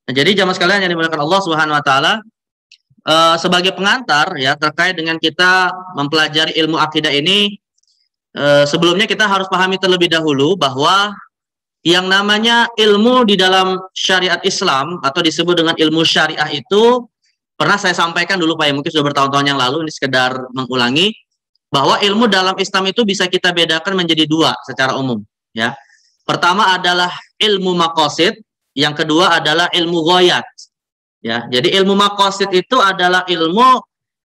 Nah, jadi jamaah sekalian yang dimuliakan Allah Subhanahu wa taala, sebagai pengantar ya terkait dengan kita mempelajari ilmu akidah ini, sebelumnya kita harus pahami terlebih dahulu bahwa yang namanya ilmu di dalam syariat Islam atau disebut dengan ilmu syariah itu pernah saya sampaikan dulu Pak ya, mungkin sudah bertahun-tahun yang lalu, ini sekedar mengulangi bahwa ilmu dalam Islam itu bisa kita bedakan menjadi dua secara umum ya. Pertama adalah ilmu maqasid, yang kedua adalah ilmu ghayat. Ya, jadi ilmu maqasid itu adalah ilmu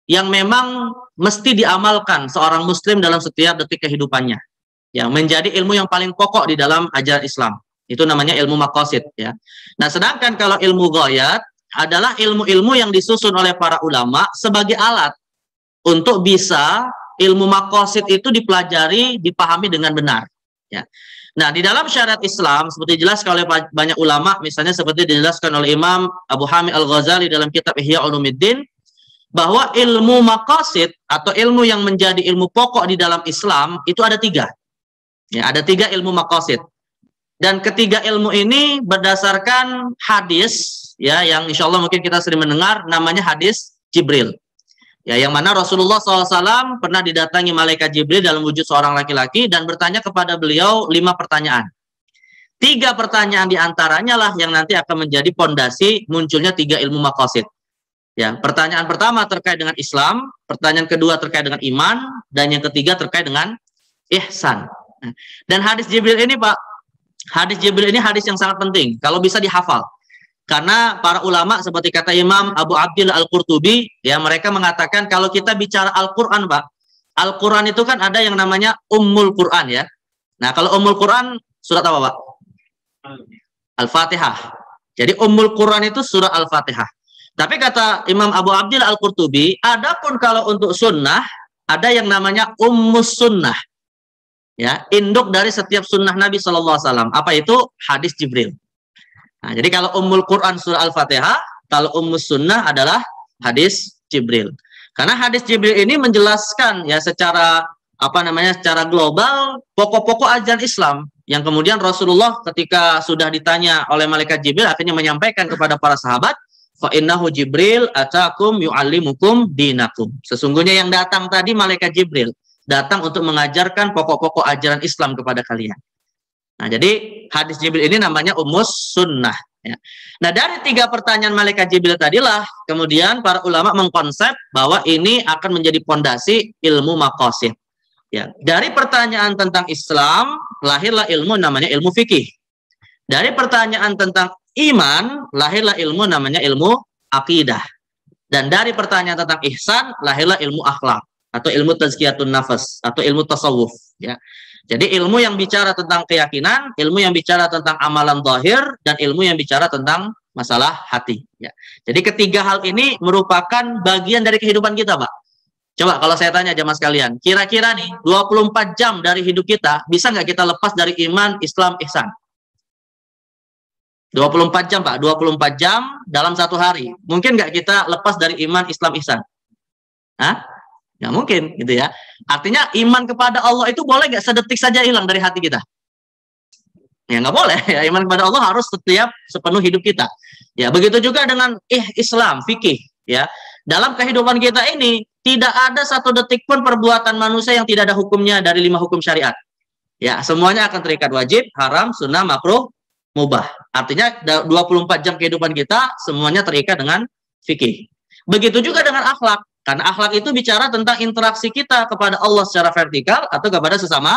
yang memang mesti diamalkan seorang muslim dalam setiap detik kehidupannya. Ya, menjadi ilmu yang paling pokok di dalam ajaran Islam. Itu namanya ilmu maqasid ya. Nah, sedangkan kalau ilmu ghayat adalah ilmu-ilmu yang disusun oleh para ulama sebagai alat untuk bisa ilmu maqasid itu dipelajari, dipahami dengan benar ya. Nah, di dalam syariat Islam seperti dijelaskan oleh banyak ulama, misalnya seperti dijelaskan oleh Imam Abu Hamid Al-Ghazali dalam kitab Ihya Ulumuddin, bahwa ilmu maqasid atau ilmu yang menjadi ilmu pokok di dalam Islam itu ada tiga. Ya, ada tiga ilmu maqasid. Dan ketiga ilmu ini berdasarkan hadis ya, yang insya Allah mungkin kita sering mendengar, namanya hadis Jibril. Ya, yang mana Rasulullah SAW pernah didatangi malaikat Jibril dalam wujud seorang laki-laki dan bertanya kepada beliau 5 pertanyaan. 3 pertanyaan diantaranya lah yang nanti akan menjadi pondasi munculnya 3 ilmu maqasid. Ya, pertanyaan pertama terkait dengan Islam, pertanyaan kedua terkait dengan iman, dan yang ketiga terkait dengan ihsan. Dan hadis Jibril ini Pak, hadis Jibril ini hadis yang sangat penting kalau bisa dihafal. Karena para ulama seperti kata Imam Abu Abdillah Al-Qurtubi, ya mereka mengatakan kalau kita bicara Al-Quran Pak, Al-Quran itu kan ada yang namanya Ummul Quran ya. Nah kalau Ummul Quran surat apa Pak? Al-Fatihah. Jadi Ummul Quran itu surah Al-Fatihah. Tapi kata Imam Abu Abdillah Al-Qurtubi, adapun kalau untuk sunnah, ada yang namanya Ummus Sunnah. Ya, induk dari setiap sunnah Nabi SAW. Apa itu? Hadis Jibril. Nah, jadi kalau Ummul Quran surah Al-Fatihah, kalau Ummus Sunnah adalah hadis Jibril. Karena hadis Jibril ini menjelaskan ya secara secara global pokok-pokok ajaran Islam yang kemudian Rasulullah ketika sudah ditanya oleh malaikat Jibril akhirnya menyampaikan kepada para sahabat, fa innahu Jibril atakum yu'allimukum dinakum. Sesungguhnya yang datang tadi malaikat Jibril, datang untuk mengajarkan pokok-pokok ajaran Islam kepada kalian. Nah, jadi hadis Jibril ini namanya Ummus Sunnah. Ya. Nah, dari 3 pertanyaan malaikat Jibril tadilah, kemudian para ulama mengkonsep bahwa ini akan menjadi pondasi ilmu maqasid. Ya. Dari pertanyaan tentang Islam, lahirlah ilmu namanya ilmu fikih. Dari pertanyaan tentang iman, lahirlah ilmu namanya ilmu akidah. Dan dari pertanyaan tentang ihsan, lahirlah ilmu akhlak atau ilmu tazkiyatun nafas atau ilmu tasawuf. Ya. Jadi ilmu yang bicara tentang keyakinan, ilmu yang bicara tentang amalan zahir, dan ilmu yang bicara tentang masalah hati. Ya. Jadi ketiga hal ini merupakan bagian dari kehidupan kita, Pak. Coba kalau saya tanya jamaah sekalian, kira-kira nih 24 jam dari hidup kita, bisa nggak kita lepas dari iman, Islam, ihsan? 24 jam, Pak. 24 jam dalam satu hari. Mungkin nggak kita lepas dari iman, Islam, ihsan? Hah? Nggak mungkin gitu ya. Artinya iman kepada Allah itu boleh nggak sedetik saja hilang dari hati kita? Ya nggak boleh ya. Iman kepada Allah harus setiap sepenuh hidup kita. Ya begitu juga dengan Islam, fikih. Ya dalam kehidupan kita ini tidak ada satu detik pun perbuatan manusia yang tidak ada hukumnya dari 5 hukum syariat. Ya semuanya akan terikat wajib, haram, sunnah, makruh, mubah. Artinya 24 jam kehidupan kita semuanya terikat dengan fikih. Begitu juga dengan akhlak. Karena akhlak itu bicara tentang interaksi kita kepada Allah secara vertikal atau kepada sesama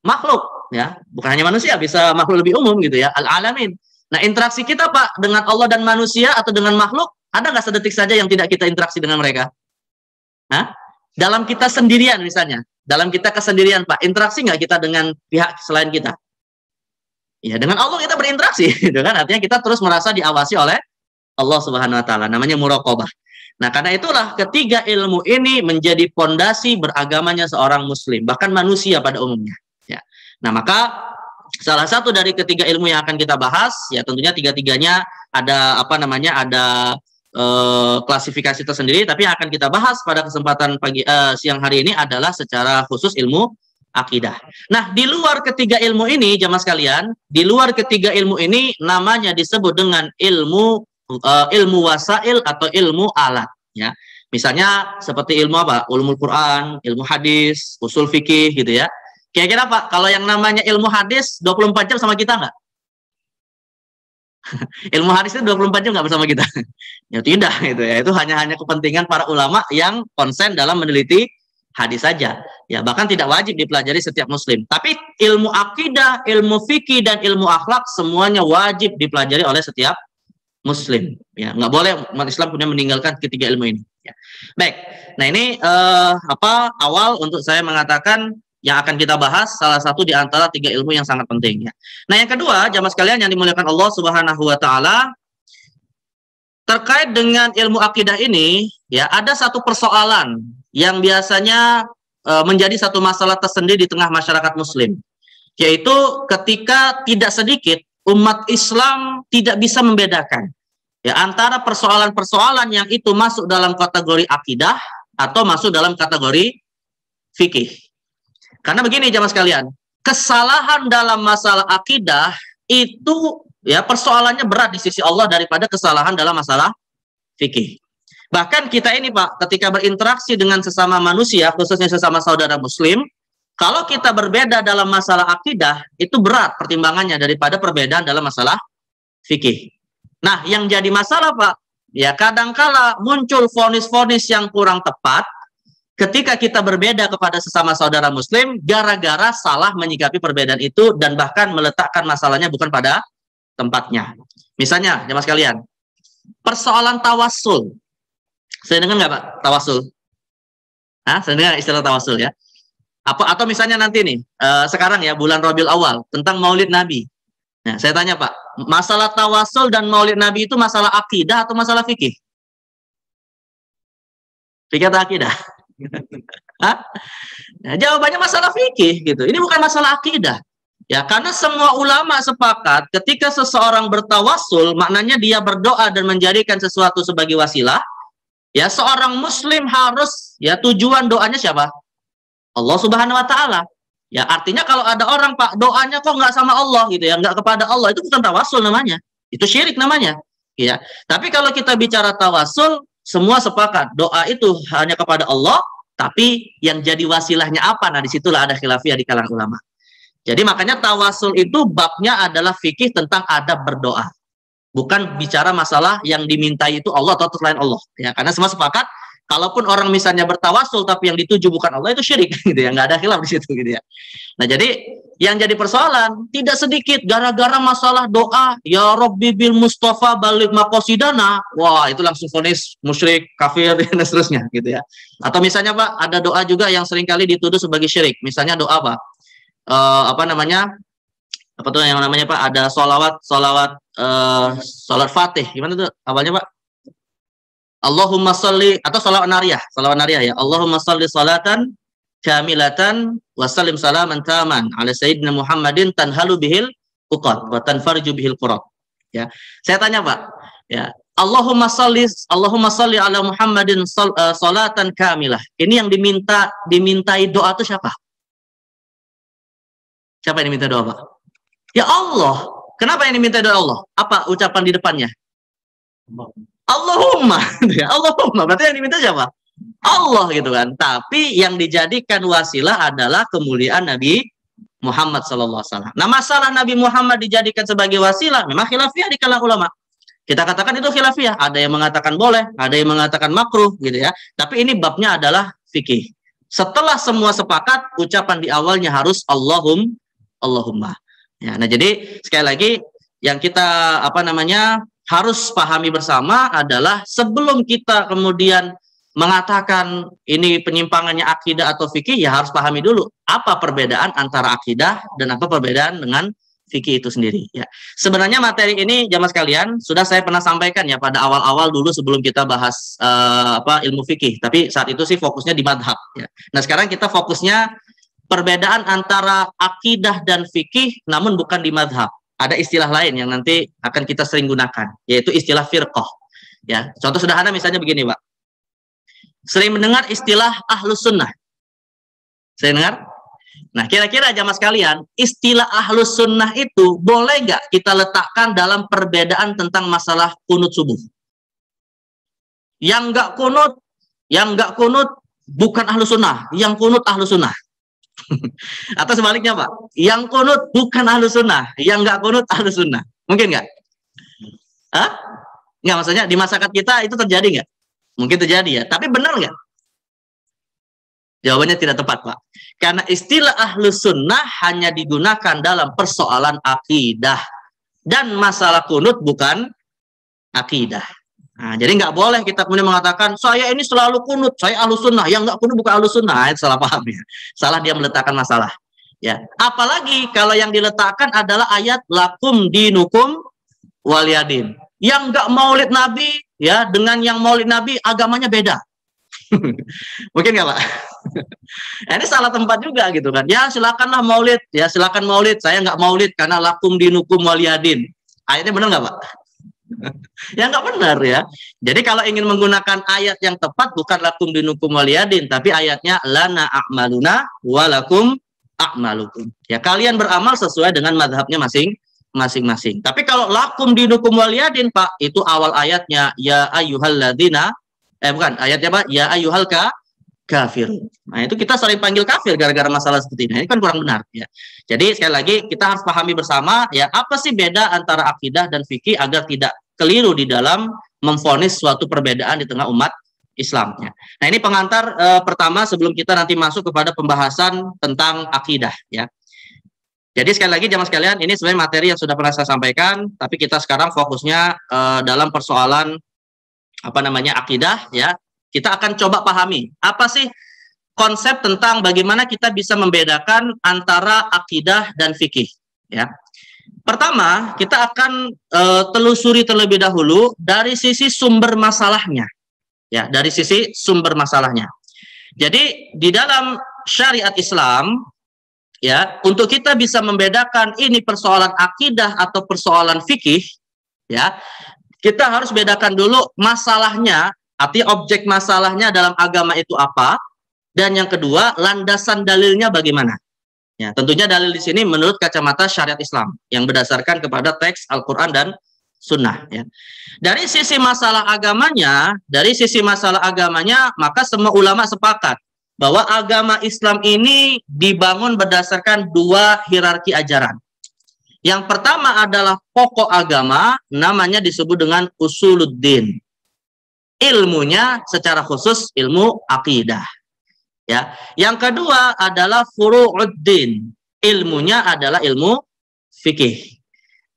makhluk, ya. Bukan hanya manusia, bisa makhluk lebih umum gitu ya, al-alamin. Nah, interaksi kita Pak dengan Allah dan manusia atau dengan makhluk, ada nggak sedetik saja yang tidak kita interaksi dengan mereka? Hah? Dalam kita sendirian misalnya, dalam kita kesendirian Pak, interaksi nggak kita dengan pihak selain kita? Ya, dengan Allah kita berinteraksi, gitu kan? Artinya kita terus merasa diawasi oleh Allah Subhanahu wa taala, namanya muraqabah. Nah, karena itulah ketiga ilmu ini menjadi pondasi beragamanya seorang muslim, bahkan manusia pada umumnya. Ya. Nah, maka salah satu dari ketiga ilmu yang akan kita bahas, ya tentunya tiga-tiganya ada ada klasifikasi tersendiri, tapi yang akan kita bahas pada kesempatan siang hari ini adalah secara khusus ilmu akidah. Nah, di luar ketiga ilmu ini, jamaah sekalian, di luar ketiga ilmu ini namanya disebut dengan ilmu wasail atau ilmu alat. Ya, misalnya seperti ilmu apa? Ulumul Quran, ilmu hadis, usul fikih, gitu ya. Kira-kira Pak, kalau yang namanya ilmu hadis 24 jam sama kita nggak? Ilmu hadis itu 24 jam nggak bersama kita? Ya tidak, gitu ya. Itu hanya kepentingan para ulama yang konsen dalam meneliti hadis saja. Ya, bahkan tidak wajib dipelajari setiap muslim. Tapi ilmu akidah, ilmu fikih, dan ilmu akhlak semuanya wajib dipelajari oleh setiap muslim. Ya, nggak boleh umat Islam punya meninggalkan ketiga ilmu ini. Ya. Baik. Nah, ini awal untuk saya mengatakan yang akan kita bahas salah satu di antara tiga ilmu yang sangat penting. Ya. Nah, yang kedua, jamaah sekalian yang dimuliakan Allah Subhanahu Wa Taala, terkait dengan ilmu akidah ini, ya ada satu persoalan yang biasanya menjadi satu masalah tersendiri di tengah masyarakat muslim, yaitu ketika tidak sedikit umat Islam tidak bisa membedakan ya antara persoalan-persoalan yang itu masuk dalam kategori akidah atau masuk dalam kategori fikih. Karena begini jamaah sekalian, kesalahan dalam masalah akidah itu ya persoalannya berat di sisi Allah daripada kesalahan dalam masalah fikih. Bahkan kita ini Pak, ketika berinteraksi dengan sesama manusia, khususnya sesama saudara muslim, kalau kita berbeda dalam masalah akidah, itu berat pertimbangannya daripada perbedaan dalam masalah fikih. Nah, yang jadi masalah Pak, ya kadangkala muncul vonis-vonis yang kurang tepat ketika kita berbeda kepada sesama saudara muslim, gara-gara salah menyikapi perbedaan itu dan bahkan meletakkan masalahnya bukan pada tempatnya. Misalnya, jemaah sekalian, persoalan tawassul. Saya dengar nggak Pak, tawassul? Saya dengar istilah tawassul ya. Atau misalnya nanti nih, sekarang ya bulan Rabiul Awal tentang Maulid Nabi. Nah, saya tanya Pak, masalah tawassul dan Maulid Nabi itu masalah akidah atau masalah fikih? Fikih atau akidah? Nah, jawabannya masalah fikih gitu. Ini bukan masalah akidah. Ya, karena semua ulama sepakat ketika seseorang bertawassul, maknanya dia berdoa dan menjadikan sesuatu sebagai wasilah. Ya, seorang muslim harus ya tujuan doanya siapa? Allah Subhanahu Wa Taala. Ya, artinya kalau ada orang Pak doanya kok nggak sama Allah gitu ya, nggak kepada Allah, itu bukan tawassul namanya, itu syirik namanya. Ya, tapi kalau kita bicara tawassul, semua sepakat doa itu hanya kepada Allah, tapi yang jadi wasilahnya apa? Nah, disitulah ada khilafiyah di kalangan ulama. Jadi makanya tawassul itu babnya adalah fikih tentang adab berdoa. Bukan bicara masalah yang dimintai itu Allah atau selain Allah. Ya, karena semua sepakat, kalaupun orang misalnya bertawassul tapi yang dituju bukan Allah, itu syirik gitu ya, nggak ada khilaf di situ gitu ya. Nah, jadi yang jadi persoalan tidak sedikit gara-gara masalah doa, ya Rabbi bil Mustafa balik maqasidana. Wah, itu langsung vonis musyrik, kafir dan seterusnya gitu ya. Atau misalnya Pak, ada doa juga yang seringkali dituduh sebagai syirik. Misalnya doa apa? Apa tuh yang namanya Pak? Ada sholat Fatih. Gimana tuh awalnya Pak? Allahumma sholli atau salawat nariyah ya. Allahumma sholli salatan kamilatan wa sallim salaman taman ala sayyidina Muhammadin tanhalu bihil uqad wa tanfarju bihil qurat. Ya. Saya tanya Pak, ya. Allahumma sholli ala Muhammadin salatan kamilah. Ini yang dimintai doa itu siapa? Siapa yang diminta doa Pak? Ya Allah. Kenapa yang diminta doa Allah? Apa ucapan di depannya? Allahumma. Allahumma. Berarti yang diminta siapa? Allah gitu kan. Tapi yang dijadikan wasilah adalah kemuliaan Nabi Muhammad SAW. Nah, masalah Nabi Muhammad dijadikan sebagai wasilah memang khilafiyah di kalangan ulama. Kita katakan itu khilafiyah. Ada yang mengatakan boleh, ada yang mengatakan makruh gitu ya. Tapi ini babnya adalah fikih. Setelah semua sepakat, ucapan di awalnya harus Allahumma. Ya, nah jadi sekali lagi yang kita harus pahami bersama adalah sebelum kita kemudian mengatakan ini penyimpangannya akidah atau fikih, ya harus pahami dulu apa perbedaan antara akidah dan apa perbedaan dengan fikih itu sendiri. Ya, sebenarnya materi ini jamaah sekalian sudah saya pernah sampaikan ya pada awal-awal dulu sebelum kita bahas ilmu fikih. Tapi saat itu sih fokusnya di madhab. Ya. Nah sekarang kita fokusnya perbedaan antara akidah dan fikih, namun bukan di madhab. Ada istilah lain yang nanti akan kita sering gunakan, yaitu istilah firqah. Ya, contoh sederhana misalnya begini, Pak. Sering mendengar istilah ahlus sunnah. Saya dengar? Nah, kira-kira jamaah sekalian, istilah ahlus sunnah itu boleh nggak kita letakkan dalam perbedaan tentang masalah kunut subuh? Yang nggak kunut bukan ahlus sunnah, yang kunut ahlus sunnah. Atau sebaliknya Pak, yang kunut bukan ahlus sunnah, yang nggak kunut ahlus sunnah. Mungkin nggak? Hah? Nggak, maksudnya di masyarakat kita itu terjadi nggak? Mungkin terjadi ya, tapi benar nggak? Jawabannya tidak tepat Pak. Karena istilah ahlus sunnah hanya digunakan dalam persoalan akidah. Dan masalah kunut bukan akidah. Nah, jadi nggak boleh kita kemudian mengatakan, saya ini selalu kunut, saya ahlus sunnah, yang nggak kunut bukan ahlus sunnah. Itu salah paham ya. Salah dia meletakkan masalah. Ya, apalagi kalau yang diletakkan adalah ayat lakum dinukum waliyadin. Yang nggak maulid Nabi, ya dengan yang maulid Nabi agamanya beda. Mungkin nggak Pak? Ini salah tempat juga gitu kan. Ya silakanlah maulid, ya silakan maulid. Saya nggak maulid karena lakum dinukum waliyadin. Ayatnya benar nggak Pak? Ya nggak benar ya. Jadi kalau ingin menggunakan ayat yang tepat bukan lakum dinukum waliyadin, tapi ayatnya lana a'maluna walakum a'malukum. Ya kalian beramal sesuai dengan mazhabnya masing-masing. Tapi kalau lakum dinukum waliyadin Pak, itu awal ayatnya ya ayyuhalladzina bukan ayatnya Pak, ya ayyuhal kafir. Nah, itu kita sering panggil kafir gara-gara masalah seperti ini. Ini kan kurang benar ya. Jadi sekali lagi kita harus pahami bersama ya apa sih beda antara akidah dan fikih agar tidak keliru di dalam memvonis suatu perbedaan di tengah umat Islamnya. Nah, ini pengantar pertama sebelum kita nanti masuk kepada pembahasan tentang akidah ya. Jadi sekali lagi jamaah sekalian, ini sebenarnya materi yang sudah pernah saya sampaikan, tapi kita sekarang fokusnya dalam persoalan akidah ya. Kita akan coba pahami apa sih konsep tentang bagaimana kita bisa membedakan antara akidah dan fikih ya. Pertama, kita akan telusuri terlebih dahulu dari sisi sumber masalahnya. Ya, dari sisi sumber masalahnya. Jadi, di dalam syariat Islam ya, untuk kita bisa membedakan ini persoalan akidah atau persoalan fikih ya, kita harus bedakan dulu masalahnya, artinya objek masalahnya dalam agama itu apa, dan yang kedua, landasan dalilnya bagaimana. Ya, tentunya dalil di sini menurut kacamata syariat Islam yang berdasarkan kepada teks Al-Qur'an dan Sunnah. Ya. Dari sisi masalah agamanya, maka semua ulama sepakat bahwa agama Islam ini dibangun berdasarkan dua hierarki ajaran. Yang pertama adalah pokok agama, namanya disebut dengan usuluddin. Ilmunya secara khusus ilmu akidah. Ya. Yang kedua adalah furu'uddin. Ilmunya adalah ilmu fikih.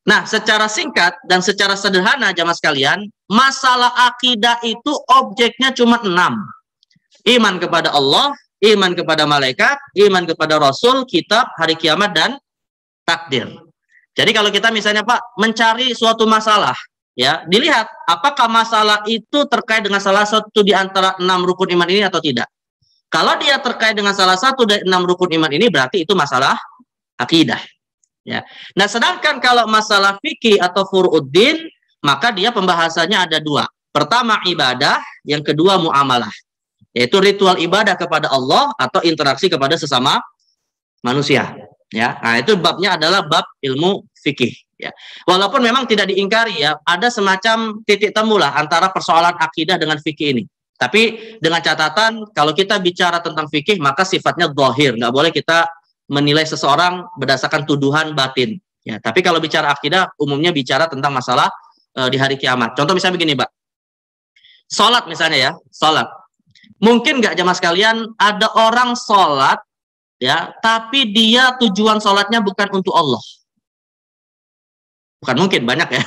Nah, secara singkat dan secara sederhana jamaah sekalian, masalah akidah itu objeknya cuma 6. Iman kepada Allah, iman kepada malaikat, iman kepada Rasul, kitab, hari kiamat, dan takdir. Jadi kalau kita misalnya Pak mencari suatu masalah, ya dilihat apakah masalah itu terkait dengan salah satu di antara 6 rukun iman ini atau tidak. Kalau dia terkait dengan salah satu dari 6 rukun iman ini, berarti itu masalah akidah. Ya. Nah, sedangkan kalau masalah fikih atau furu'uddin, maka dia pembahasannya ada 2. Pertama ibadah, yang kedua muamalah. Yaitu ritual ibadah kepada Allah atau interaksi kepada sesama manusia. Ya, nah itu babnya adalah bab ilmu fikih. Ya, walaupun memang tidak diingkari ya, ada semacam titik temu lah antara persoalan akidah dengan fikih ini. Tapi dengan catatan kalau kita bicara tentang fikih maka sifatnya zahir, nggak boleh kita menilai seseorang berdasarkan tuduhan batin. Ya, tapi kalau bicara akidah umumnya bicara tentang masalah di hari kiamat. Contoh misalnya begini, Pak. Salat misalnya ya, salat. Mungkin nggak jamaah sekalian ada orang salat ya, tapi dia tujuan salatnya bukan untuk Allah. Bukan mungkin, banyak ya.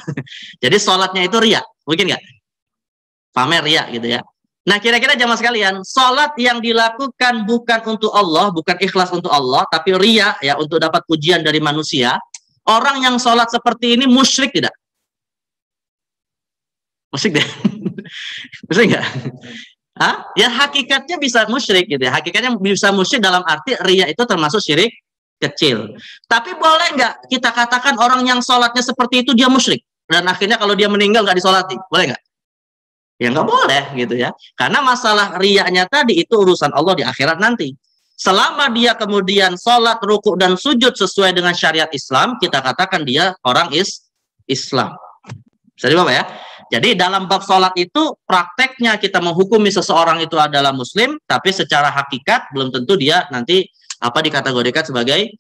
Jadi salatnya itu riya, mungkin nggak? Pamer riya gitu ya. Nah, kira-kira jamaah sekalian, salat yang dilakukan bukan untuk Allah, bukan ikhlas untuk Allah, tapi riya ya untuk dapat pujian dari manusia. Orang yang salat seperti ini musyrik tidak? Musyrik deh. Musyrik nggak? Hah? Ya hakikatnya bisa musyrik gitu ya. Hakikatnya bisa musyrik dalam arti riya itu termasuk syirik kecil. Tapi boleh nggak kita katakan orang yang sholatnya seperti itu dia musyrik dan akhirnya kalau dia meninggal nggak disolati? Boleh nggak? Ya nggak boleh gitu ya. Karena masalah riyanya tadi itu urusan Allah di akhirat nanti. Selama dia kemudian sholat, rukuk, dan sujud sesuai dengan syariat Islam, kita katakan dia orang Islam. Bisa dipaham ya? Jadi dalam bab sholat itu prakteknya kita menghukumi seseorang itu adalah muslim, tapi secara hakikat belum tentu dia nanti dikategorikan sebagai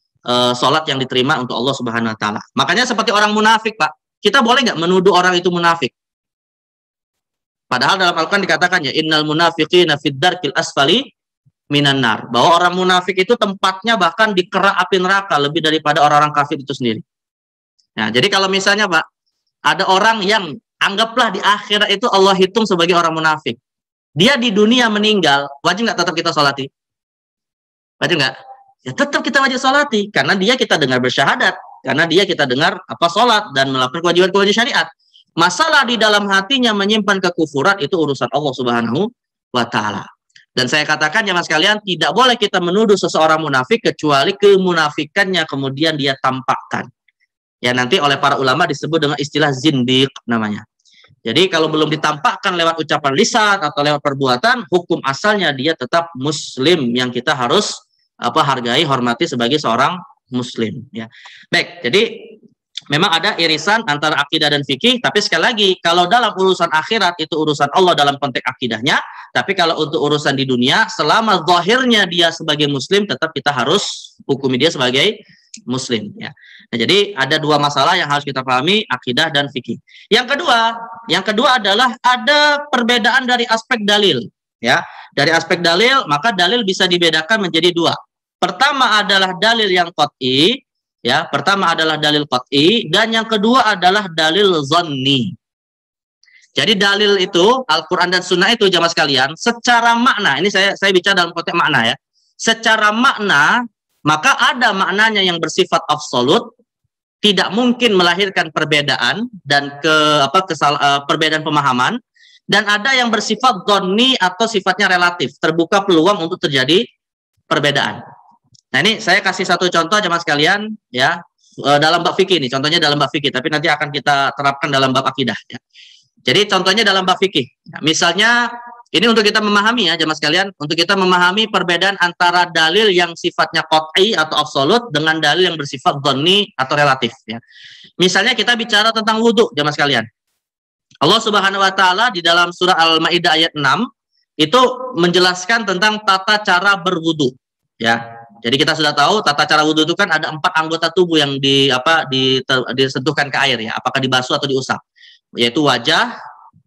sholat yang diterima untuk Allah Subhanahu Wa Taala. Makanya seperti orang munafik, Pak, kita boleh nggak menuduh orang itu munafik? Padahal dalam Al-Quran dikatakan ya, innal munafiqina fid darkil asfali minan nar, bahwa orang munafik itu tempatnya bahkan di kerak api neraka lebih daripada orang-orang kafir itu sendiri. Nah, jadi kalau misalnya, Pak, ada orang yang anggaplah di akhirat itu Allah hitung sebagai orang munafik. Dia di dunia meninggal, wajib nggak tetap kita sholati? Wajib nggak? Ya tetap kita wajib sholati, karena dia kita dengar bersyahadat, karena dia kita dengar sholat dan melakukan kewajiban-kewajiban syariat. Masalah di dalam hatinya menyimpan kekufuran itu urusan Allah Subhanahu wa Ta'ala. Dan saya katakan ya mas kalian, tidak boleh kita menuduh seseorang munafik kecuali kemunafikannya kemudian dia tampakkan. Ya nanti oleh para ulama disebut dengan istilah zindiq namanya. Jadi kalau belum ditampakkan lewat ucapan lisan atau lewat perbuatan, hukum asalnya dia tetap muslim yang kita harus hargai, hormati sebagai seorang muslim. Ya. Baik, jadi memang ada irisan antara akidah dan fikih, tapi sekali lagi, kalau dalam urusan akhirat itu urusan Allah dalam konteks akidahnya, tapi kalau untuk urusan di dunia, selama zahirnya dia sebagai muslim, tetap kita harus hukumi dia sebagai muslim. Ya. Nah, jadi ada dua masalah yang harus kita pahami, akidah dan fikih. Yang kedua adalah ada perbedaan dari aspek dalil. Ya, dari aspek dalil, maka dalil bisa dibedakan menjadi dua. Pertama adalah dalil yang qat'i. Ya, pertama adalah dalil qat'i dan yang kedua adalah dalil zanni. Jadi dalil itu Al-Qur'an dan Sunnah itu jamaah sekalian, secara makna, ini saya bicara dalam konteks makna ya. Secara makna, maka ada maknanya yang bersifat absolut, tidak mungkin melahirkan perbedaan dan perbedaan pemahaman, dan ada yang bersifat zanni atau sifatnya relatif, terbuka peluang untuk terjadi perbedaan. Nah ini saya kasih satu contoh jemaah sekalian ya, dalam bab fikih ini, contohnya dalam bab fikih, tapi nanti akan kita terapkan dalam bab akidah ya. Jadi contohnya dalam bab fikih. Ya, misalnya ini untuk kita memahami ya jemaah sekalian, untuk kita memahami perbedaan antara dalil yang sifatnya qat'i atau absolut dengan dalil yang bersifat dhanni atau relatif ya. Misalnya kita bicara tentang wudu jemaah sekalian. Allah Subhanahu wa Ta'ala di dalam surah Al-Maidah ayat 6 itu menjelaskan tentang tata cara berwudu ya. Jadi kita sudah tahu tata cara wudhu itu kan ada 4 anggota tubuh yang disentuhkan ke air ya, apakah dibasuh atau diusap, yaitu wajah,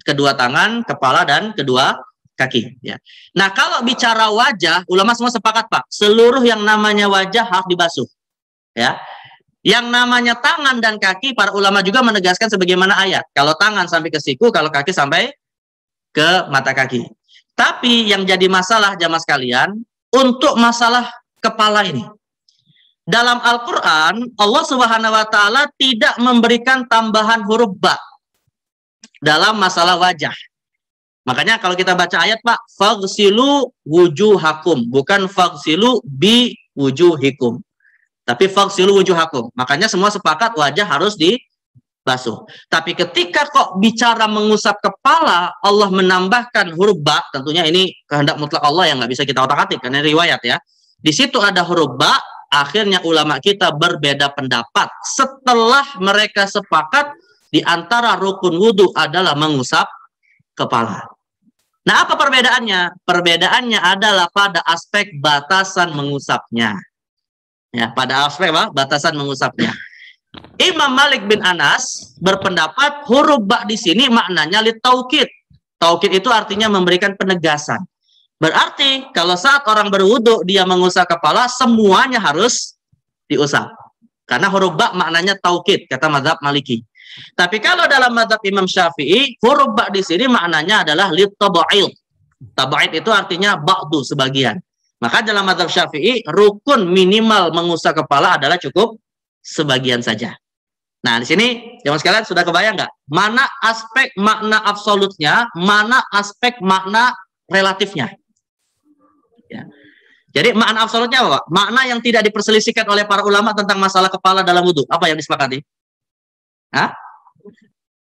kedua tangan, kepala dan kedua kaki ya. Nah kalau bicara wajah, ulama semua sepakat Pak, seluruh yang namanya wajah harus dibasuh ya. Yang namanya tangan dan kaki, para ulama juga menegaskan sebagaimana ayat, kalau tangan sampai ke siku, kalau kaki sampai ke mata kaki. Tapi yang jadi masalah jamaah sekalian, untuk masalah kepala ini. Dalam Al-Quran, Allah Subhanahu wa Ta'ala tidak memberikan tambahan huruf ba dalam masalah wajah. Makanya kalau kita baca ayat, Pak, faghsilu wujuhakum, bukan faghsilu bi wujuhikum, tapi faghsilu wujuhakum. Makanya semua sepakat wajah harus dibasuh. Tapi ketika kok bicara mengusap kepala, Allah menambahkan huruf ba, tentunya ini kehendak mutlak Allah yang nggak bisa kita otak-atik, karena riwayat ya. Di situ ada huruf ba, akhirnya ulama kita berbeda pendapat setelah mereka sepakat di antara rukun wudhu adalah mengusap kepala. Nah, apa perbedaannya? Perbedaannya adalah pada aspek batasan mengusapnya. Ya, pada aspek batasan mengusapnya. Imam Malik bin Anas berpendapat huruf ba di sini maknanya litaukid. Taukid itu artinya memberikan penegasan. Berarti kalau saat orang berwudu dia mengusap kepala, semuanya harus diusap. Karena huruf ba maknanya taukid, kata mazhab Maliki. Tapi kalau dalam mazhab Imam Syafi'i, huruf ba di sini maknanya adalah litab'id. Tab'id itu artinya ba'du, sebagian. Maka dalam mazhab Syafi'i, rukun minimal mengusap kepala adalah cukup sebagian saja. Nah, di sini jemaah sekalian sudah kebayang nggak? Mana aspek makna absolutnya, mana aspek makna relatifnya? Ya. Jadi makna absolutnya apa, Pak? Makna yang tidak diperselisihkan oleh para ulama tentang masalah kepala dalam wudhu. Apa yang disepakati? Hah?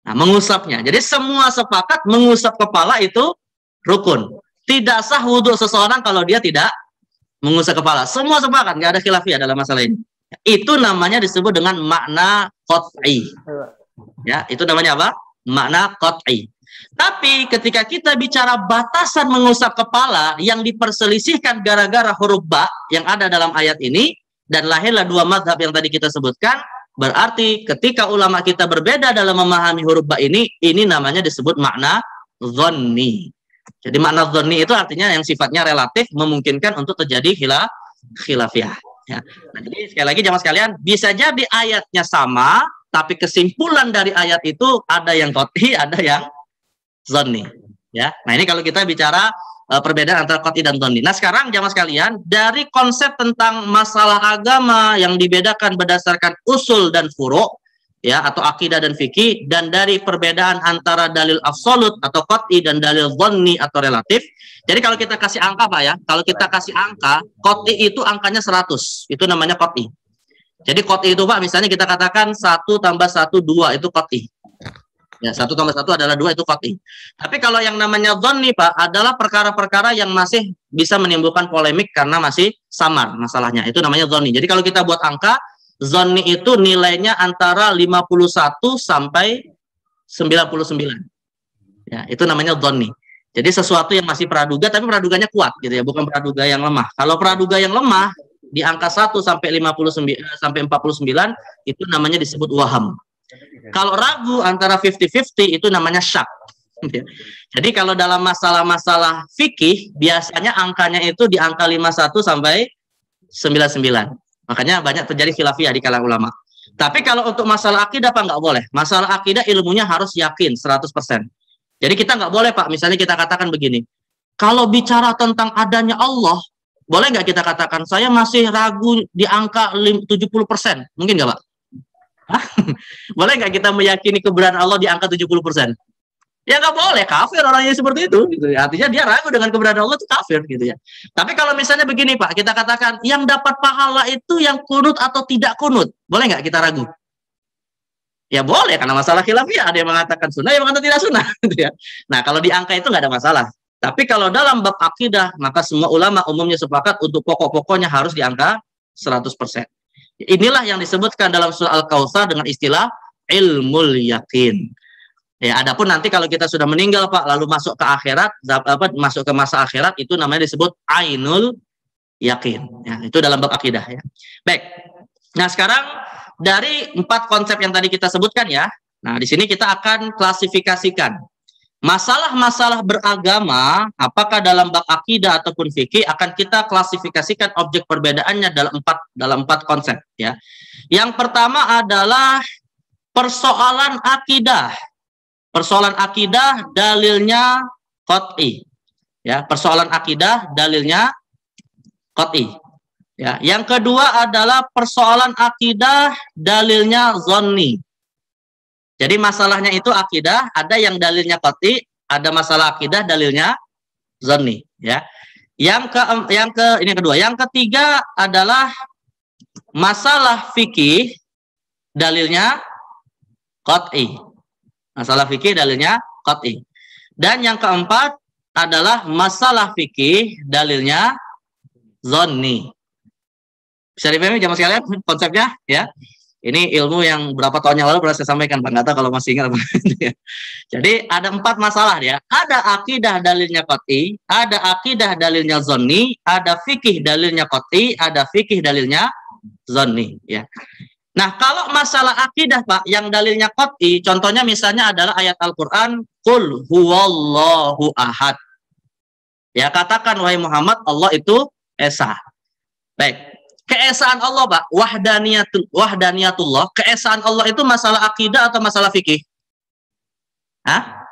Nah, mengusapnya. Jadi semua sepakat mengusap kepala itu rukun. Tidak sah wudhu seseorang kalau dia tidak Mengusap kepala. Semua sepakat, nggak ada khilafiyah dalam masalah ini. Itu namanya disebut dengan makna qat'i. Ya, itu namanya apa? Makna qat'i. Tapi ketika kita bicara batasan mengusap kepala yang diperselisihkan gara-gara huruf ba yang ada dalam ayat ini, dan lahirlah dua mazhab yang tadi kita sebutkan, berarti ketika ulama kita berbeda dalam memahami huruf ba ini namanya disebut makna dhanni. Jadi makna dhanni itu artinya yang sifatnya relatif, memungkinkan untuk terjadi khilafiyah. Ya. Nah, jadi sekali lagi jamaah sekalian, bisa jadi ayatnya sama, tapi kesimpulan dari ayat itu ada yang qat'i, ada yang dhanni. Ya. Nah, ini kalau kita bicara perbedaan antara qat'i dan dhanni. Nah, sekarang jamaah sekalian, dari konsep tentang masalah agama yang dibedakan berdasarkan usul dan furu', ya, atau akidah dan fikih, dan dari perbedaan antara dalil absolut atau qat'i dan dalil dhanni atau relatif. Jadi kalau kita kasih angka Pak ya, kalau kita kasih angka, qat'i itu angkanya 100, itu namanya qat'i. Jadi qat'i itu Pak, misalnya kita katakan 1 tambah 1, 2, itu qat'i. Ya, 1 tambah 1 adalah 2, itu qat'i. Tapi kalau yang namanya dhanni Pak, adalah perkara-perkara yang masih bisa menimbulkan polemik karena masih samar masalahnya. Itu namanya dhanni. Jadi kalau kita buat angka, dhanni itu nilainya antara 51 sampai 99. Ya, itu namanya dhanni. Jadi sesuatu yang masih praduga, tapi praduganya kuat gitu ya, bukan praduga yang lemah. Kalau praduga yang lemah di angka 1 sampai 59 sampai 49 itu namanya disebut waham. Kalau ragu antara 50-50 itu namanya syak. Jadi kalau dalam masalah-masalah fikih biasanya angkanya itu di angka 51 sampai 99. Makanya banyak terjadi khilafiyah di kalangan ulama. Tapi kalau untuk masalah akidah Pak nggak boleh. Masalah akidah ilmunya harus yakin 100%. Jadi kita nggak boleh Pak, misalnya kita katakan begini. Kalau bicara tentang adanya Allah, boleh nggak kita katakan saya masih ragu di angka 70%? Mungkin nggak Pak? Boleh nggak kita meyakini keberadaan Allah di angka 70%? Ya nggak boleh, kafir orangnya seperti itu gitu ya. Artinya dia ragu dengan keberadaan Allah itu kafir gitu ya. Tapi kalau misalnya begini Pak, kita katakan yang dapat pahala itu yang kunut atau tidak kunut, boleh nggak kita ragu? Ya boleh, karena masalah khilafiyah, ada yang mengatakan sunnah, yang mengatakan tidak sunnah gitu ya. Nah kalau di angka itu nggak ada masalah. Tapi kalau dalam bab akidah, maka semua ulama umumnya sepakat untuk pokok-pokoknya harus di angka 100%. Inilah yang disebutkan dalam surah Al-Kautsar dengan istilah ilmul yakin. Ya, adapun nanti kalau kita sudah meninggal Pak, lalu masuk ke akhirat, masuk ke masa akhirat, itu namanya disebut ainul yakin. Ya, itu dalam bab akidah ya. Baik. Nah, sekarang dari 4 konsep yang tadi kita sebutkan ya. Nah, di sini kita akan klasifikasikan masalah-masalah beragama, apakah dalam bab akidah ataupun fikih, akan kita klasifikasikan objek perbedaannya dalam 4 konsep ya. Yang pertama adalah persoalan akidah. Persoalan akidah dalilnya qat'i. Ya, persoalan akidah dalilnya qat'i. Ya, yang kedua adalah persoalan akidah dalilnya dhanni. Jadi masalahnya itu akidah, ada yang dalilnya qat'i, ada masalah akidah dalilnya dhanni, ya. Ini kedua. Yang ketiga adalah masalah fikih dalilnya qat'i. Masalah fikih dalilnya qat'i. Dan yang keempat adalah masalah fikih dalilnya dhanni. Bisa dipahami jamaah sekalian konsepnya ya? Ini ilmu yang berapa tahun yang lalu pernah saya sampaikan Pak, nggak tahu kalau masih ingat. Jadi ada 4 masalah ya. Ada akidah dalilnya qat'i, ada akidah dalilnya dhanni, ada fikih dalilnya qat'i, ada fikih dalilnya dhanni ya. Nah, kalau masalah akidah Pak, yang dalilnya qat'i, contohnya misalnya adalah ayat Al-Qur'an, qul huwallahu ahad. Ya, katakan wahai Muhammad, Allah itu esa. Baik. Keesaan Allah Pak, wahdaniyatullah, keesaan Allah itu masalah akidah atau masalah fikih? Hah?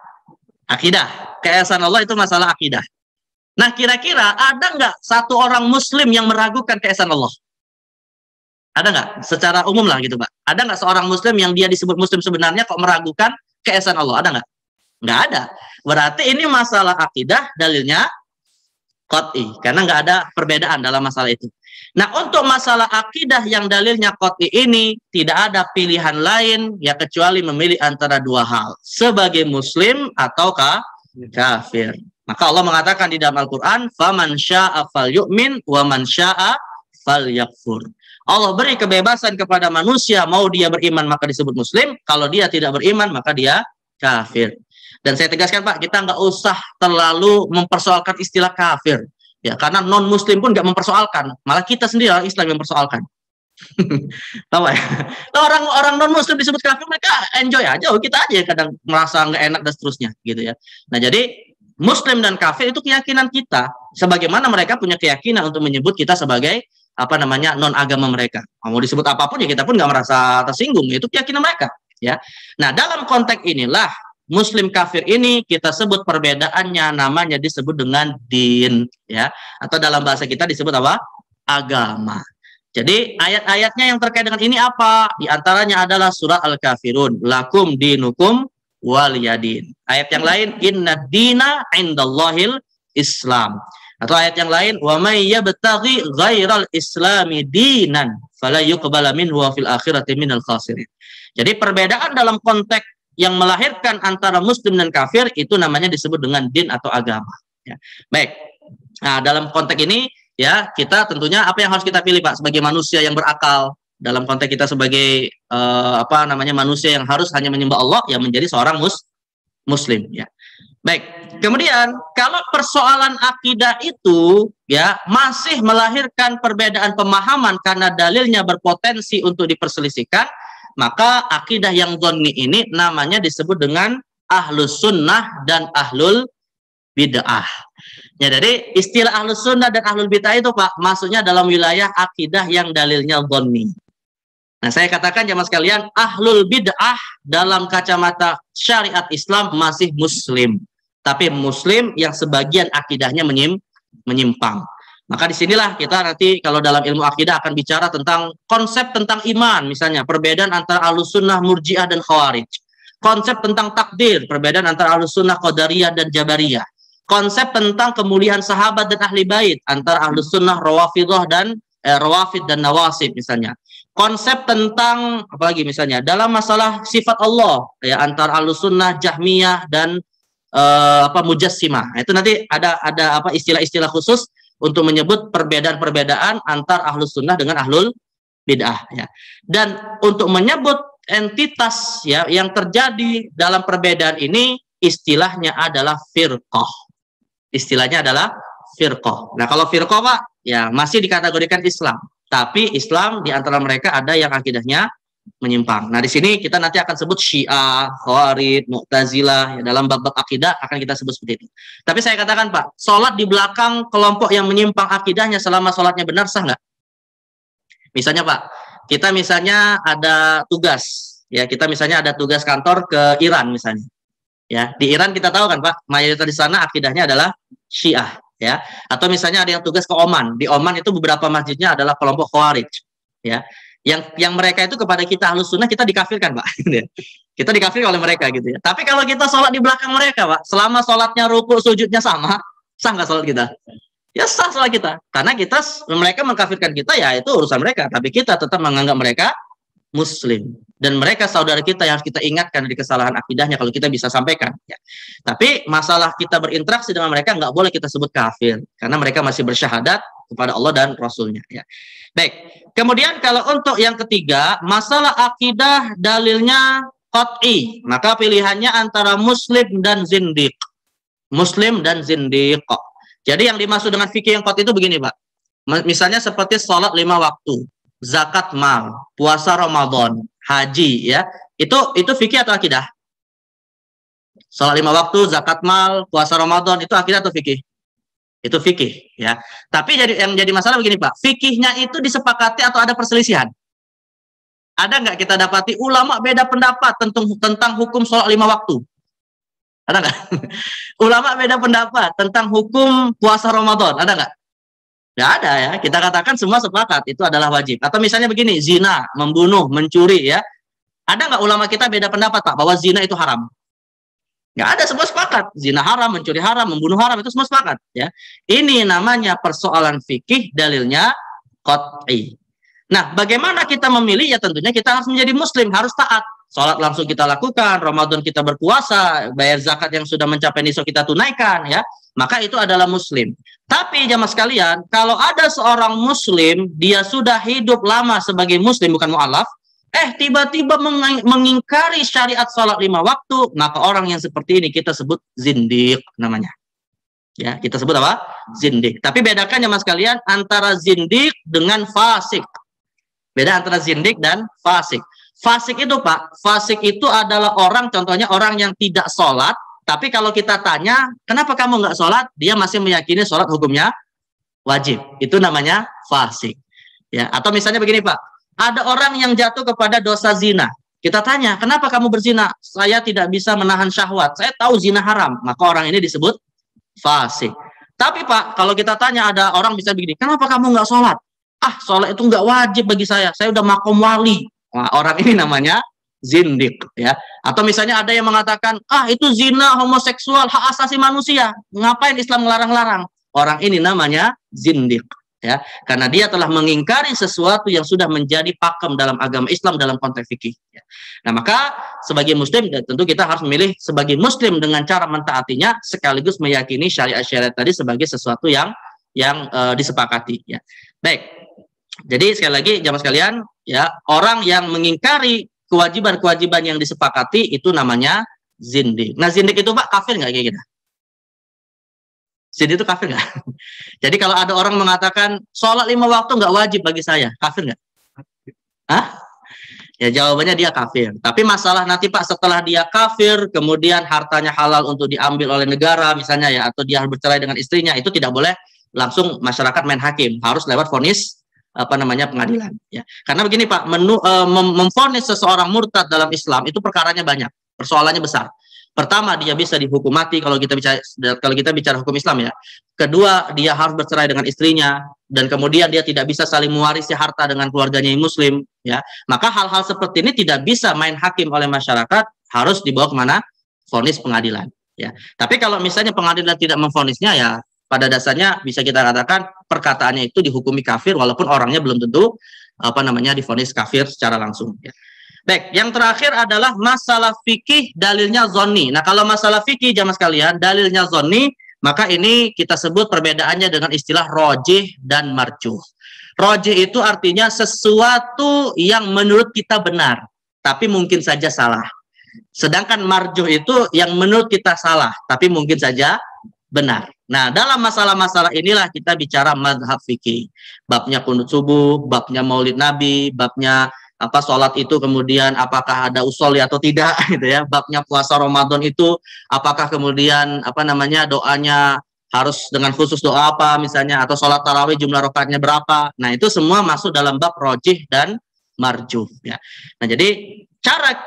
Akidah. Keesaan Allah itu masalah akidah. Nah, kira-kira ada nggak satu orang muslim yang meragukan keesaan Allah? Ada nggak? Secara umum lah gitu Pak. Ada nggak seorang muslim yang dia disebut muslim sebenarnya kok meragukan keesaan Allah? Ada nggak? Nggak ada. Berarti ini masalah akidah dalilnya qat'i. Karena nggak ada perbedaan dalam masalah itu. Nah, untuk masalah akidah yang dalilnya qat'i ini tidak ada pilihan lain ya kecuali memilih antara 2 hal. Sebagai muslim atau kafir. Maka Allah mengatakan di dalam Al-Quran, faman syaa falyu'min wa man syaa falyakfur. Allah beri kebebasan kepada manusia, mau dia beriman maka disebut muslim, kalau dia tidak beriman maka dia kafir. Dan saya tegaskan Pak, kita nggak usah terlalu mempersoalkan istilah kafir, ya, karena non muslim pun nggak mempersoalkan, malah kita sendiri orang Islam yang mempersoalkan. Tahu ya? Orang non muslim disebut kafir, mereka enjoy aja, kita aja yang kadang merasa nggak enak dan seterusnya, gitu ya. Nah jadi muslim dan kafir itu keyakinan kita, sebagaimana mereka punya keyakinan untuk menyebut kita sebagai non agama mereka. Mau disebut apapun ya kita pun nggak merasa tersinggung, itu keyakinan mereka, ya. Nah dalam konteks inilah muslim kafir ini kita sebut perbedaannya, namanya disebut dengan din, ya, atau dalam bahasa kita disebut apa? Agama. Jadi ayat-ayatnya yang terkait dengan ini apa? Di antaranya adalah surah Al-Kafirun, lakum dinukum waliyadin. Ayat yang lain, inna dina indallahil Islam. Atau ayat yang lain, wa may yabtaghi ghairal islami dinan fala yuqbala minhu wa fil akhirati minal khasirin. Jadi perbedaan dalam konteks yang melahirkan antara muslim dan kafir itu namanya disebut dengan din atau agama, ya. Baik. Nah, dalam konteks ini ya, kita tentunya apa yang harus kita pilih Pak sebagai manusia yang berakal, dalam konteks kita sebagai manusia yang harus hanya menyembah Allah, ya menjadi seorang muslim, ya. Baik. Kemudian kalau persoalan akidah itu ya masih melahirkan perbedaan pemahaman karena dalilnya berpotensi untuk diperselisihkan, maka akidah yang dhonni ini namanya disebut dengan ahlus sunnah dan ahlul bid'ah. Ya, jadi istilah ahlus sunnah dan ahlul bid'ah itu Pak, maksudnya dalam wilayah akidah yang dalilnya dhonni. Nah, saya katakan jamaah sekalian, ahlul bid'ah dalam kacamata syariat Islam masih muslim, tapi muslim yang sebagian akidahnya menyimpang. Maka disinilah kita nanti kalau dalam ilmu akidah akan bicara tentang konsep tentang iman, misalnya perbedaan antara ahlus sunnah, murjiah, dan khawarij. Konsep tentang takdir, perbedaan antara ahlus sunnah, qadariyah, dan jabariyah. Konsep tentang kemuliaan sahabat dan ahli bait antara ahlus sunnah, rawafid dan nawasib misalnya. Konsep tentang apalagi misalnya dalam masalah sifat Allah ya antara ahlus sunnah, jahmiyah, dan mujassimah. Itu nanti ada istilah-istilah khusus untuk menyebut perbedaan-perbedaan antar ahlus sunnah dengan ahlul bid'ah, ya. Dan untuk menyebut entitas ya yang terjadi dalam perbedaan ini istilahnya adalah firqah. Istilahnya adalah firqah. Nah, kalau firqah Pak ya masih dikategorikan Islam, tapi Islam di antara mereka ada yang akidahnya menyimpang. Nah, di sini kita nanti akan sebut Syiah, Khawarij, Mu'tazilah, ya, dalam bab-bab akidah akan kita sebut seperti itu. Tapi saya katakan Pak, sholat di belakang kelompok yang menyimpang akidahnya selama sholatnya benar sah nggak? Misalnya Pak, kita misalnya ada tugas, ya kita misalnya ada tugas kantor ke Iran misalnya. Ya, di Iran kita tahu kan Pak, mayoritas di sana akidahnya adalah Syiah, ya. Atau misalnya ada yang tugas ke Oman. Di Oman itu beberapa masjidnya adalah kelompok Khawarij, ya. Yang mereka itu kepada kita ahlus sunnah kita dikafirkan Pak. Kita dikafirkan oleh mereka gitu ya. Tapi kalau kita sholat di belakang mereka Pak, selama sholatnya rukuk sujudnya sama, sah nggak sholat kita? Ya sah sholat kita. Karena mereka mengkafirkan kita ya itu urusan mereka. Tapi kita tetap menganggap mereka muslim. Dan mereka saudara kita yang harus kita ingatkan dari kesalahan akidahnya kalau kita bisa sampaikan. Ya. Tapi masalah kita berinteraksi dengan mereka nggak boleh kita sebut kafir. Karena mereka masih bersyahadat kepada Allah dan Rasulnya. Ya. Baik, kemudian kalau untuk yang ketiga, masalah akidah dalilnya qat'i, maka pilihannya antara muslim dan zindiq. Muslim dan zindiq. Jadi yang dimaksud dengan fikih yang qat'i itu begini Pak. Misalnya seperti sholat 5 waktu, zakat mal, puasa Ramadan, haji ya. Itu fikih atau akidah? Sholat 5 waktu, zakat mal, puasa Ramadan itu akidah atau fikih? Itu fikih ya. Tapi yang jadi masalah begini Pak, fikihnya itu disepakati atau ada perselisihan? Ada nggak kita dapati ulama beda pendapat tentang hukum sholat 5 waktu? Ada nggak? Ulama beda pendapat tentang hukum puasa Ramadan, ada nggak? Nggak ada ya. Kita katakan semua sepakat itu adalah wajib. Atau misalnya begini, zina, membunuh, mencuri ya. Ada nggak ulama kita beda pendapat Pak bahwa zina itu haram? Nggak ada, semua sepakat. Zina haram, mencuri haram, membunuh haram, itu semua sepakat. Ya, ini namanya persoalan fikih, dalilnya qat'i. Nah, bagaimana kita memilih? Ya tentunya kita harus menjadi muslim, harus taat. Sholat langsung kita lakukan, Ramadan kita berpuasa, bayar zakat yang sudah mencapai nisab kita tunaikan. Ya, maka itu adalah muslim. Tapi jamaah sekalian, kalau ada seorang muslim, dia sudah hidup lama sebagai muslim, bukan mu'alaf, tiba-tiba mengingkari syariat salat 5 waktu, maka orang yang seperti ini kita sebut zindiq namanya. Ya, kita sebut apa? Zindiq. Tapi bedakan jamaah sekalian antara zindiq dengan fasik. Beda antara zindiq dan fasik. Fasik itu Pak, fasik itu adalah orang, contohnya orang yang tidak sholat, tapi kalau kita tanya, kenapa kamu nggak sholat? Dia masih meyakini sholat hukumnya wajib. Itu namanya fasik. Ya, atau misalnya begini Pak, ada orang yang jatuh kepada dosa zina. Kita tanya, kenapa kamu berzina? Saya tidak bisa menahan syahwat. Saya tahu zina haram. Maka orang ini disebut fasik. Tapi Pak, kalau kita tanya ada orang bisa begini, kenapa kamu nggak sholat? Sholat itu nggak wajib bagi saya udah makom wali. Nah, orang ini namanya zindik, ya. Atau misalnya ada yang mengatakan, itu zina, homoseksual, hak asasi manusia. Ngapain Islam ngelarang-larang? Orang ini namanya zindik, ya. Karena dia telah mengingkari sesuatu yang sudah menjadi pakem dalam agama Islam dalam konteks fikih. Ya. Nah, maka sebagai muslim, tentu kita harus memilih sebagai muslim dengan cara mentaatinya, sekaligus meyakini syariat-syariat tadi sebagai sesuatu yang disepakati. Ya. Baik. Jadi sekali lagi jamaah sekalian, ya, orang yang mengingkari kewajiban-kewajiban yang disepakati itu namanya zindik. Nah, zindik itu Pak kafir nggak kayak gitu? Zindik itu kafir nggak? Jadi kalau ada orang mengatakan sholat 5 waktu nggak wajib bagi saya, kafir nggak? Ya jawabannya dia kafir. Tapi masalah nanti Pak setelah dia kafir, kemudian hartanya halal untuk diambil oleh negara misalnya ya, atau dia harus bercerai dengan istrinya, itu tidak boleh langsung masyarakat main hakim, harus lewat vonis pengadilan, ya. Karena begini Pak, memvonis seseorang murtad dalam Islam itu perkaranya banyak, persoalannya besar. Pertama, dia bisa dihukum mati kalau kita bicara hukum Islam, ya. Kedua, dia harus bercerai dengan istrinya, dan kemudian dia tidak bisa saling mewarisi harta dengan keluarganya yang muslim, ya. Maka hal-hal seperti ini tidak bisa main hakim oleh masyarakat, harus dibawa kemana? Vonis pengadilan, ya. Tapi kalau misalnya pengadilan tidak memvonisnya, ya pada dasarnya bisa kita katakan perkataannya itu dihukumi kafir walaupun orangnya belum tentu divonis kafir secara langsung, ya. Baik, yang terakhir adalah masalah fikih dalilnya zonni. Nah, kalau masalah fikih jamaah sekalian dalilnya zonni, maka ini kita sebut perbedaannya dengan istilah rojih dan marjuh. Rojih itu artinya sesuatu yang menurut kita benar tapi mungkin saja salah. Sedangkan marjuh itu yang menurut kita salah tapi mungkin saja benar. Nah, dalam masalah-masalah inilah kita bicara mazhab fikih. Babnya kunut subuh, babnya maulid nabi, babnya sholat itu kemudian apakah ada usul atau tidak gitu ya. Babnya puasa Ramadan itu apakah kemudian doanya harus dengan khusus doa apa misalnya, atau sholat tarawih jumlah rakaatnya berapa. Nah, itu semua masuk dalam bab rojih dan marjuh, ya. Nah, jadi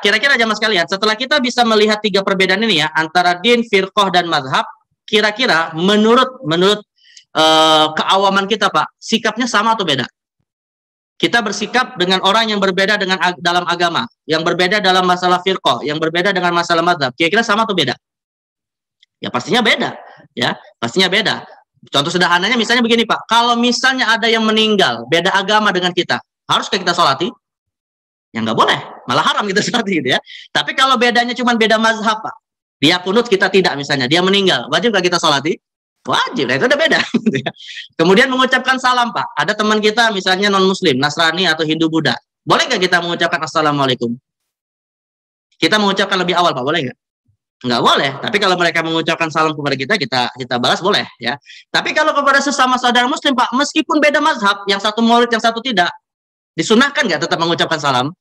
kira-kira jamaah sekalian, setelah kita bisa melihat 3 perbedaan ini ya antara din, firqah dan mazhab, kira-kira menurut keawaman kita Pak, sikapnya sama atau beda? Kita bersikap dengan orang yang berbeda dengan dalam agama, yang berbeda dalam masalah firqah, yang berbeda dengan masalah mazhab, kira-kira sama atau beda? Ya pastinya beda, ya pastinya beda. Contoh sederhananya misalnya begini Pak, kalau misalnya ada yang meninggal beda agama dengan kita, haruskah kita sholati? Ya nggak boleh, malah haram kita sholati gitu ya. Tapi kalau bedanya cuma beda mazhab Pak, dia kunut kita tidak misalnya, dia meninggal, wajib nggak kita sholati? Wajib, nah itu udah beda. Kemudian mengucapkan salam Pak, ada teman kita misalnya non muslim, Nasrani atau Hindu Buddha, boleh nggak kita mengucapkan assalamualaikum? Kita mengucapkan lebih awal Pak, boleh nggak? Nggak boleh. Tapi kalau mereka mengucapkan salam kepada kita balas boleh, ya. Tapi kalau kepada sesama saudara muslim Pak, meskipun beda mazhab, yang satu maulid yang satu tidak, disunahkan nggak tetap mengucapkan salam?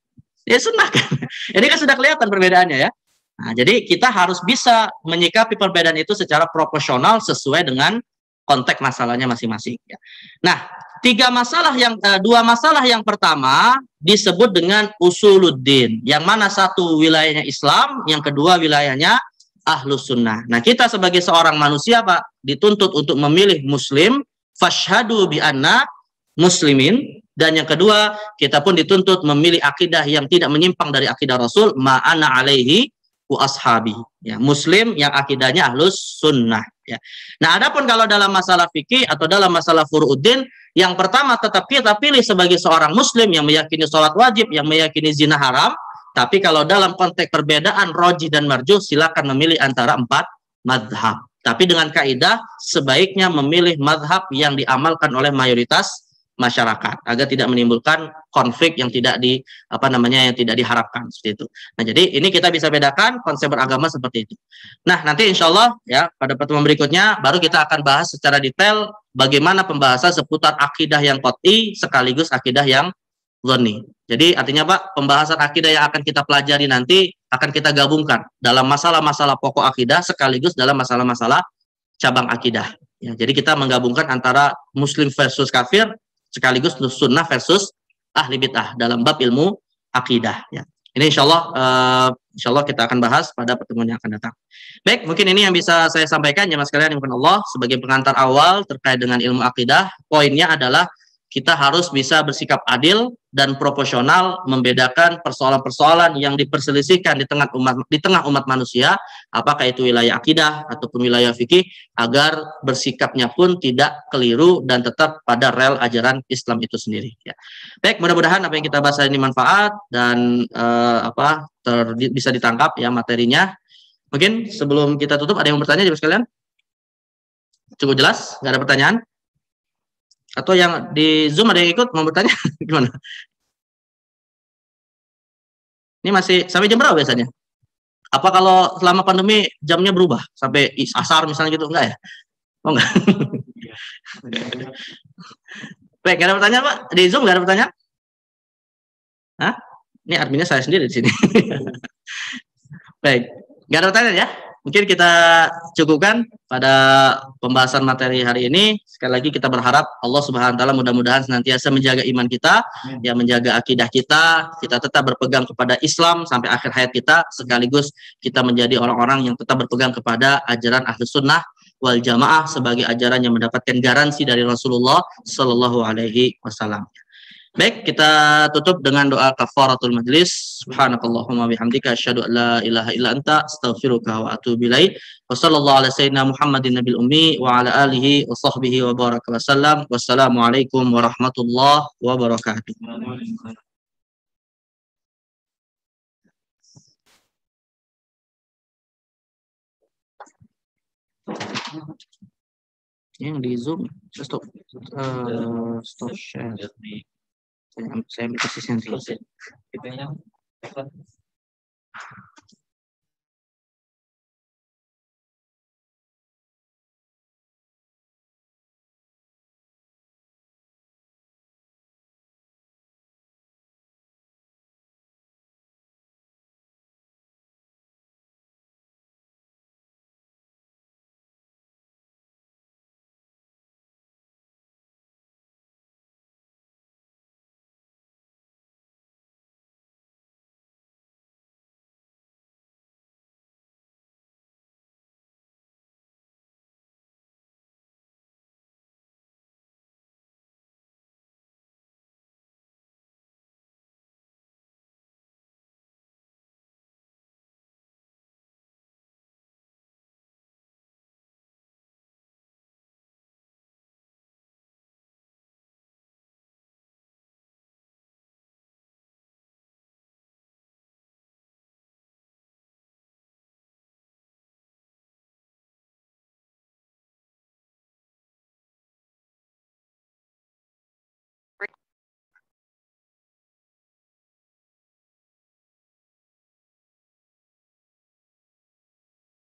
Ya sunahkan. Ini kan sudah kelihatan perbedaannya ya. Nah, jadi kita harus bisa menyikapi perbedaan itu secara proporsional sesuai dengan konteks masalahnya masing-masing. Ya. Nah, 2 masalah yang pertama disebut dengan usuluddin, yang mana satu wilayahnya Islam, yang kedua wilayahnya Ahlus Sunnah. Nah, kita sebagai seorang manusia Pak dituntut untuk memilih Muslim, fashhadu bi anna muslimin, dan yang kedua kita pun dituntut memilih akidah yang tidak menyimpang dari akidah Rasul, ma'ana alaihi wa ashabi, ya, Muslim yang akidahnya Ahlus Sunnah, ya. Nah, adapun kalau dalam masalah fikih atau dalam masalah furu'uddin, yang pertama tetap kita pilih sebagai seorang Muslim yang meyakini sholat wajib, yang meyakini zina haram. Tapi kalau dalam konteks perbedaan rojih dan marjuh, silakan memilih antara 4 mazhab, Tapi dengan kaidah sebaiknya memilih mazhab yang diamalkan oleh mayoritas masyarakat agar tidak menimbulkan konflik yang tidak yang tidak diharapkan seperti itu. Nah, jadi ini kita bisa bedakan konsep beragama seperti itu. Nah, nanti insya Allah ya pada pertemuan berikutnya baru kita akan bahas secara detail bagaimana pembahasan seputar akidah yang qat'i sekaligus akidah yang dhonni. Jadi artinya Pak, pembahasan akidah yang akan kita pelajari nanti akan kita gabungkan dalam masalah-masalah pokok akidah sekaligus dalam masalah-masalah cabang akidah. Ya, jadi kita menggabungkan antara muslim versus kafir sekaligus sunnah versus ahli bid'ah dalam bab ilmu akidah. Ya. Ini insya Allah kita akan bahas pada pertemuan yang akan datang. Baik, mungkin ini yang bisa saya sampaikan jemaah sekalian yang Allah sebagai pengantar awal terkait dengan ilmu akidah. Poinnya adalah kita harus bisa bersikap adil dan proporsional membedakan persoalan-persoalan yang diperselisihkan di tengah umat manusia, apakah itu wilayah akidah ataupun wilayah fikih, agar bersikapnya pun tidak keliru dan tetap pada rel ajaran Islam itu sendiri. Ya. Baik, mudah-mudahan apa yang kita bahas ini manfaat dan bisa ditangkap ya materinya. Mungkin sebelum kita tutup ada yang bertanya jemaah sekalian? Cukup jelas? Nggak ada pertanyaan? Atau yang di Zoom ada yang ikut mau bertanya gimana? Ini masih sampai jam berapa biasanya? Apa kalau selama pandemi jamnya berubah sampai asar misalnya gitu enggak ya? Oh enggak. Baik, nggak ada pertanyaan Pak? Di Zoom nggak ada pertanyaan? Hah? Ini adminnya saya sendiri di sini. Baik, nggak ada pertanyaan ya? Mungkin kita cukupkan pada pembahasan materi hari ini. Sekali lagi kita berharap Allah Subhanahu wa taala mudah-mudahan senantiasa menjaga iman kita, ya menjaga akidah kita tetap berpegang kepada Islam sampai akhir hayat kita, sekaligus kita menjadi orang-orang yang tetap berpegang kepada ajaran Ahlus Sunnah wal Jamaah sebagai ajaran yang mendapatkan garansi dari Rasulullah Shallallahu alaihi wasallam. Baik, kita tutup dengan doa kafaratul majlis. Subhanakallahumma bihamdika asyhadu an la ilaha illa anta astaghfiruka wa atubu ilaik. Wa sallallahu ala sayyidina Muhammadin nabil ummi wa ala alihi wa sahbihi wa baraka wa sallam. Wassalamualaikum warahmatullahi wabarakatuh. Yang di Zoom stop share. Saya ambil posisi nanti.